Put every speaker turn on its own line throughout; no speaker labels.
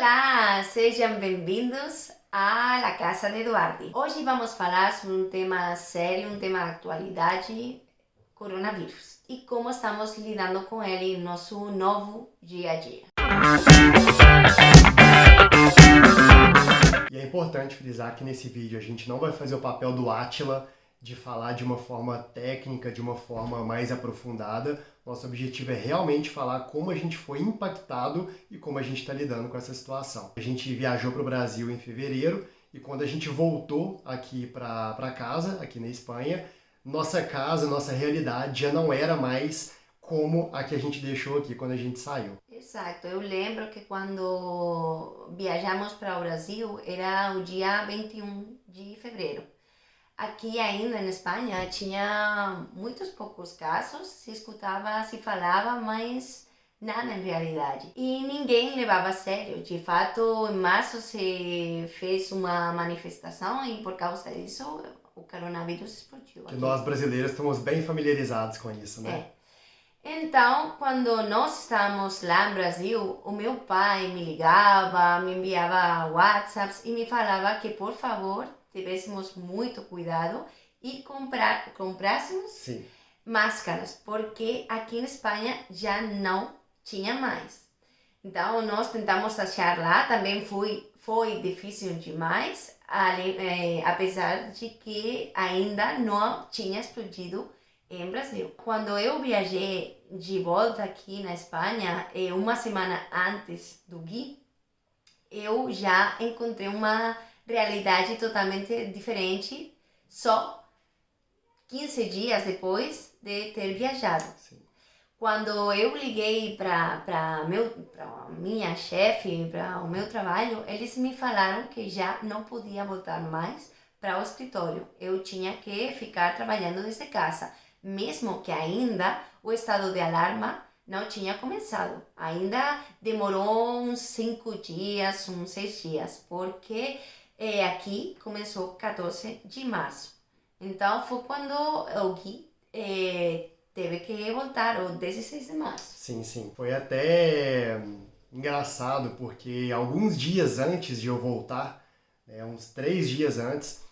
Olá, sejam bem-vindos à La Casa de Eduardi. Hoje vamos falar sobre um tema sério, um tema de atualidade, coronavírus, e como estamos lidando com ele no nosso novo dia a dia.
E é importante frisar que nesse vídeo a gente não vai fazer o papel do Átila de falar de uma forma técnica, de uma forma mais aprofundada. Nosso objetivo é realmente falar como a gente foi impactado e como a gente está lidando com essa situação. A gente viajou para o Brasil em fevereiro e quando a gente voltou aqui para casa, aqui na Espanha, nossa casa, nossa realidade já não era mais como a que a gente deixou aqui quando a gente saiu.
Exato, eu lembro que quando viajamos para o Brasil era o dia 21 de fevereiro. Aqui ainda na Espanha tinha muitos poucos casos, se escutava, se falava, mas nada em realidade. E ninguém levava a sério. De fato, em março se fez uma manifestação e por causa disso o coronavírus explodiu.
Que nós brasileiros estamos bem familiarizados com isso, né?
Então, quando nós estávamos lá no Brasil, o meu pai me ligava, me enviava WhatsApps e me falava que, por favor, tivéssemos muito cuidado e comprássemos
Sim.
máscaras, porque aqui na Espanha já não tinha mais. Então, nós tentamos achar lá, também foi difícil demais, apesar de que ainda não tinha explodido em Brasil. Quando eu viajei de volta aqui na Espanha, uma semana antes do Gui, eu já encontrei uma realidade totalmente diferente, só 15 dias depois de ter viajado.
Sim.
Quando eu liguei para minha chefe, para o meu trabalho, eles me falaram que já não podia voltar mais para o escritório. Eu tinha que ficar trabalhando desde casa, mesmo que ainda o estado de alarma não tinha começado. Ainda demorou uns 5 dias, uns 6 dias, porque aqui começou 14 de março. Então foi quando o Gui teve que voltar, o 16 de março.
Sim. Foi até engraçado, porque alguns dias antes de eu voltar, uns 3 dias antes,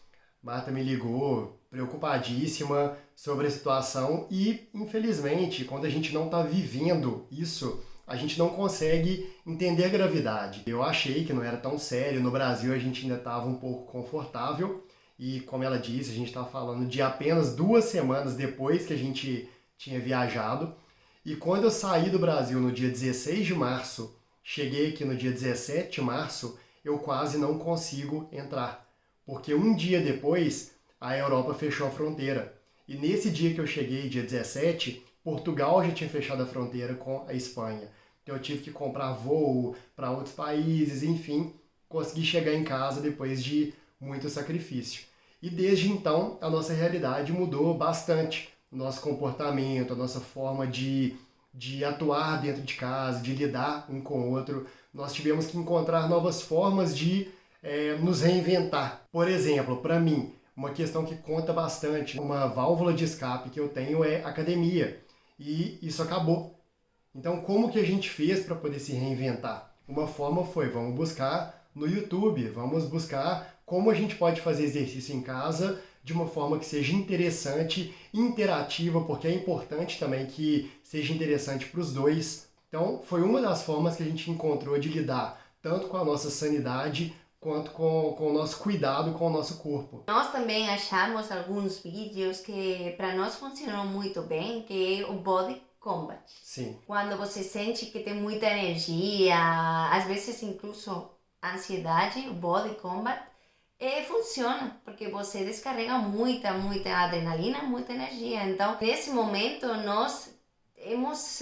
Marta me ligou preocupadíssima sobre a situação e, infelizmente, quando a gente não está vivendo isso, a gente não consegue entender a gravidade. Eu achei que não era tão sério, no Brasil a gente ainda estava um pouco confortável e, como ela disse, a gente estava falando de apenas 2 semanas depois que a gente tinha viajado. E quando eu saí do Brasil no dia 16 de março, cheguei aqui no dia 17 de março, eu quase não consigo entrar. Porque um dia depois, a Europa fechou a fronteira. E nesse dia que eu cheguei, dia 17, Portugal já tinha fechado a fronteira com a Espanha. Então eu tive que comprar voo para outros países, enfim, consegui chegar em casa depois de muito sacrifício. E desde então, a nossa realidade mudou bastante. O nosso comportamento, a nossa forma de atuar dentro de casa, de lidar um com o outro. Nós tivemos que encontrar novas formas de nos reinventar. Por exemplo, para mim, uma questão que conta bastante, uma válvula de escape que eu tenho é academia. E isso acabou. Então, como que a gente fez para poder se reinventar? Uma forma foi, vamos buscar no YouTube, vamos buscar como a gente pode fazer exercício em casa de uma forma que seja interessante, interativa, porque é importante também que seja interessante para os dois. Então, foi uma das formas que a gente encontrou de lidar tanto com a nossa sanidade quanto com o nosso cuidado com o nosso corpo.
Nós também achamos alguns vídeos que para nós funcionam muito bem, que é o Body Combat.
Sim.
Quando você sente que tem muita energia, às vezes incluso ansiedade, o Body Combat funciona, porque você descarrega muita adrenalina, muita energia. Então, nesse momento, nós hemos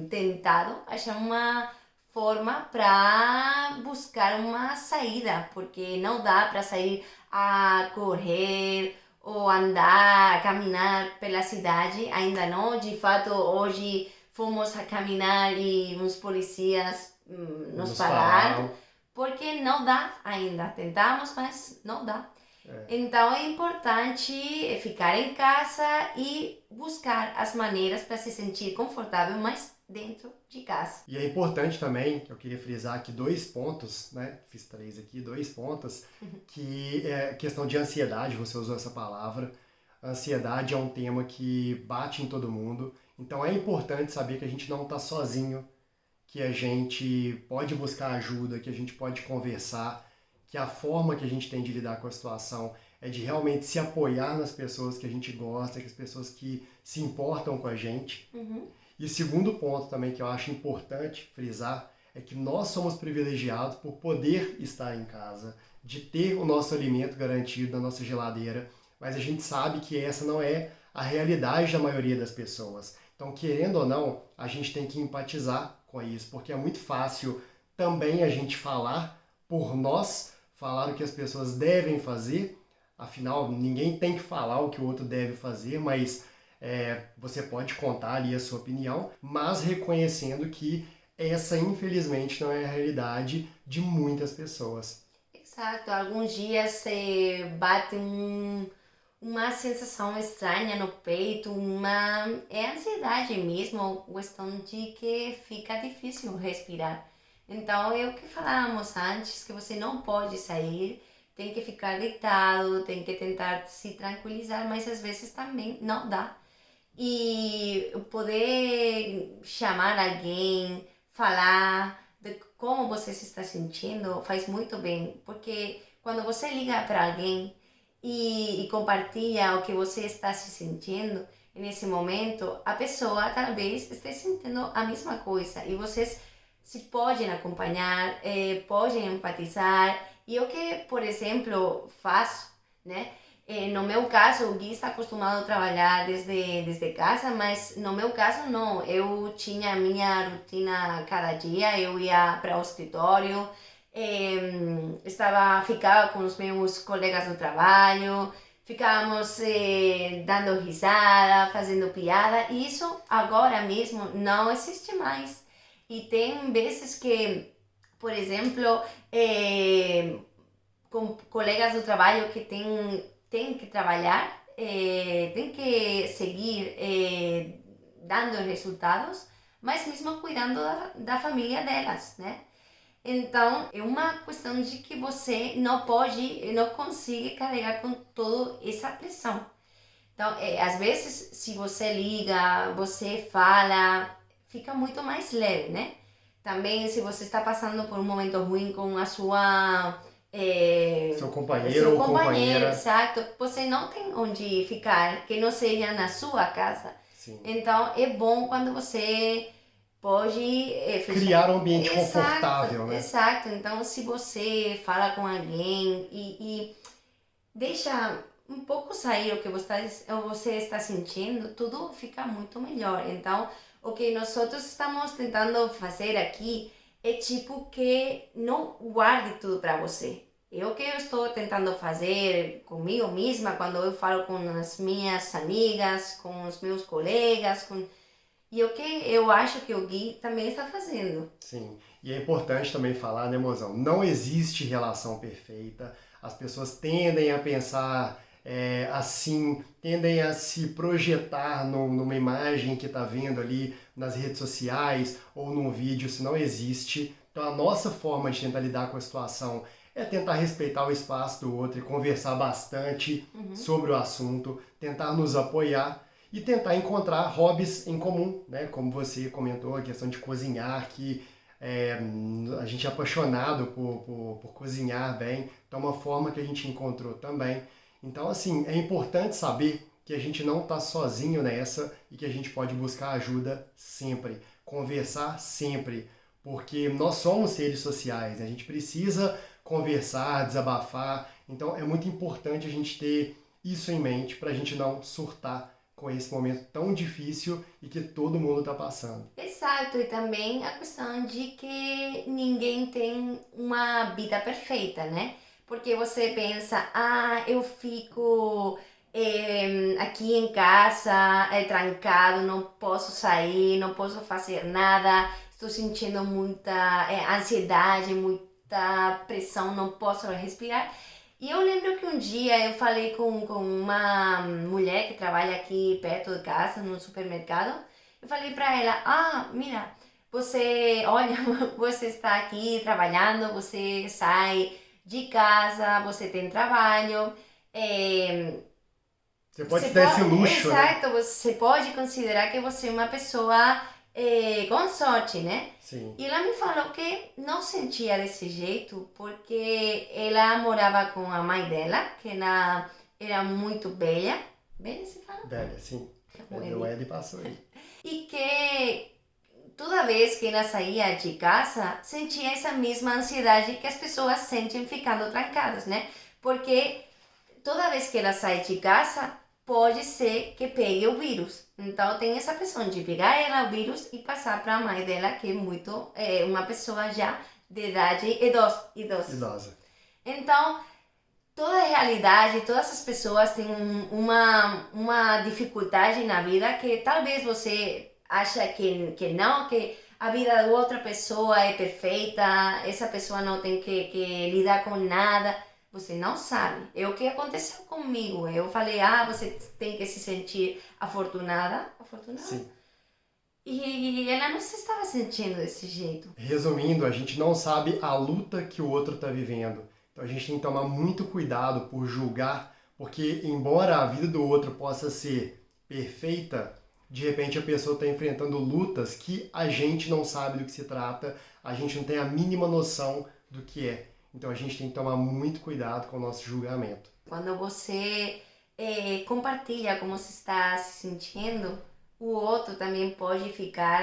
tentado achar uma forma para buscar uma saída, porque não dá para sair a correr ou andar, caminhar pela cidade, ainda não. De fato, hoje fomos a caminhar e uns policias nos pararam, porque não dá ainda. Tentamos, mas não dá. Então é importante ficar em casa e buscar as maneiras para se sentir confortável, mas dentro de casa.
E é importante também, eu queria frisar aqui 2 pontos, né? Fiz 3 aqui, 2 pontos, que é questão de ansiedade, você usou essa palavra. A ansiedade é um tema que bate em todo mundo, então é importante saber que a gente não está sozinho, que a gente pode buscar ajuda, que a gente pode conversar, que a forma que a gente tem de lidar com a situação é de realmente se apoiar nas pessoas que a gente gosta, que as pessoas que se importam com a gente. E segundo ponto também que eu acho importante frisar é que nós somos privilegiados por poder estar em casa, de ter o nosso alimento garantido na nossa geladeira, mas a gente sabe que essa não é a realidade da maioria das pessoas. Então, querendo ou não, a gente tem que empatizar com isso, porque é muito fácil também a gente falar por nós, falar o que as pessoas devem fazer, afinal, ninguém tem que falar o que o outro deve fazer, mas você pode contar ali a sua opinião, mas reconhecendo que essa, infelizmente, não é a realidade de muitas pessoas.
Exato, alguns dias bate uma sensação estranha no peito, é ansiedade mesmo, questão de que fica difícil respirar. Então, é o que falávamos antes, que você não pode sair, tem que ficar deitado, tem que tentar se tranquilizar, mas às vezes também não dá. E poder chamar alguém, falar de como você se está sentindo, faz muito bem, porque quando você liga para alguém e compartilha o que você está se sentindo nesse momento, a pessoa talvez esteja sentindo a mesma coisa e vocês se podem acompanhar, podem empatizar. E o que, por exemplo, faço, né? No meu caso, o Gui está acostumado a trabalhar desde casa, mas no meu caso não. Eu tinha a minha rotina cada dia, eu ia para o escritório, ficava com os meus colegas do trabalho, ficávamos dando risada, fazendo piada, e isso agora mesmo não existe mais. E tem vezes que, por exemplo, com colegas do trabalho que tem que trabalhar, tem que seguir dando resultados, mas mesmo cuidando da família delas, né? Então, é uma questão de que você não consegue carregar com toda essa pressão. Então, às vezes, se você liga, você fala, fica muito mais leve, né? Também, se você está passando por um momento ruim com a sua...
Seu companheiro ou companheira.
Exato. Você não tem onde ficar, que não seja na sua casa.
Sim.
Então, é bom quando você pode...
criar um ambiente
exato,
confortável, né?
Exato. Então, se você fala com alguém e deixa um pouco sair o que você está sentindo, tudo fica muito melhor. Então, o que nós estamos tentando fazer aqui é tipo que não guarde tudo para você. É o que eu estou tentando fazer comigo mesma quando eu falo com as minhas amigas, com os meus colegas, e o que eu acho que o Gui também está fazendo.
Sim, e é importante também falar, né, mozão? Não existe relação perfeita. As pessoas tendem a pensar assim, tendem a se projetar numa imagem que está vendo ali nas redes sociais ou num vídeo, isso não existe. Então a nossa forma de tentar lidar com a situação é tentar respeitar o espaço do outro e conversar bastante sobre o assunto, tentar nos apoiar e tentar encontrar hobbies em comum, né? Como você comentou, a questão de cozinhar, que a gente é apaixonado por cozinhar bem, então é uma forma que a gente encontrou também. Então, assim, é importante saber que a gente não está sozinho nessa e que a gente pode buscar ajuda sempre, conversar sempre, porque nós somos seres sociais, né? A gente precisa conversar, desabafar, então é muito importante a gente ter isso em mente para a gente não surtar com esse momento tão difícil e que todo mundo está passando.
Exato, e também a questão de que ninguém tem uma vida perfeita, né? Porque você pensa, eu fico aqui em casa, trancado, não posso sair, não posso fazer nada, estou sentindo muita ansiedade, muita pressão, não posso respirar. E eu lembro que um dia eu falei com uma mulher que trabalha aqui perto de casa, no supermercado. Eu falei para ela, mira, você, olha, você está aqui trabalhando, você sai de casa, você tem trabalho,
Você pode se dar esse luxo, né?
exato, você pode considerar que você é uma pessoa com sorte, né?
Sim.
E ela me falou que não sentia desse jeito porque ela morava com a mãe dela, que ela era muito velha. Velha se fala?
Velha, sim. O Ed passou aí.
E que toda vez que ela saía de casa, sentia essa mesma ansiedade que as pessoas sentem ficando trancadas, né? Porque toda vez que ela sai de casa, pode ser que pegue o vírus. Então tem essa pressão de pegar ela o vírus e passar para a mãe dela, que é uma pessoa já de idade idosa. Então, toda a realidade, todas as pessoas têm uma dificuldade na vida que talvez você acha que não, que a vida da outra pessoa é perfeita, essa pessoa não tem que lidar com nada. Você não sabe. É o que aconteceu comigo. Eu falei, você tem que se sentir afortunada.
Sim.
E ela não se estava sentindo desse jeito.
Resumindo, a gente não sabe a luta que o outro está vivendo. Então a gente tem que tomar muito cuidado por julgar, porque embora a vida do outro possa ser perfeita, de repente a pessoa está enfrentando lutas que a gente não sabe do que se trata, a gente não tem a mínima noção do que é. Então a gente tem que tomar muito cuidado com o nosso julgamento.
Quando você compartilha como você está se sentindo, o outro também pode ficar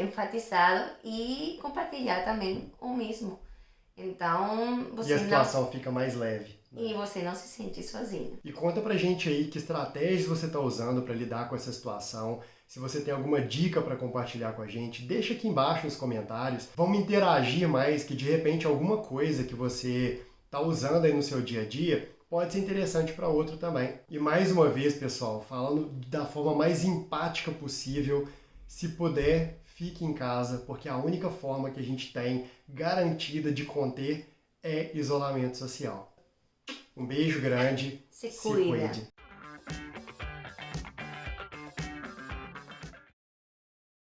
enfatizado e compartilhar também o mesmo. Então você
e a situação fica mais leve.
Né? E você não se sente sozinho.
E conta pra gente aí que estratégias você está usando para lidar com essa situação. Se você tem alguma dica para compartilhar com a gente, deixa aqui embaixo nos comentários. Vamos interagir mais, que de repente alguma coisa que você está usando aí no seu dia a dia pode ser interessante para outro também. E mais uma vez, pessoal, falando da forma mais empática possível, se puder, fique em casa, porque a única forma que a gente tem garantida de conter é isolamento social. Um beijo grande.
Se cuida.
Cuide.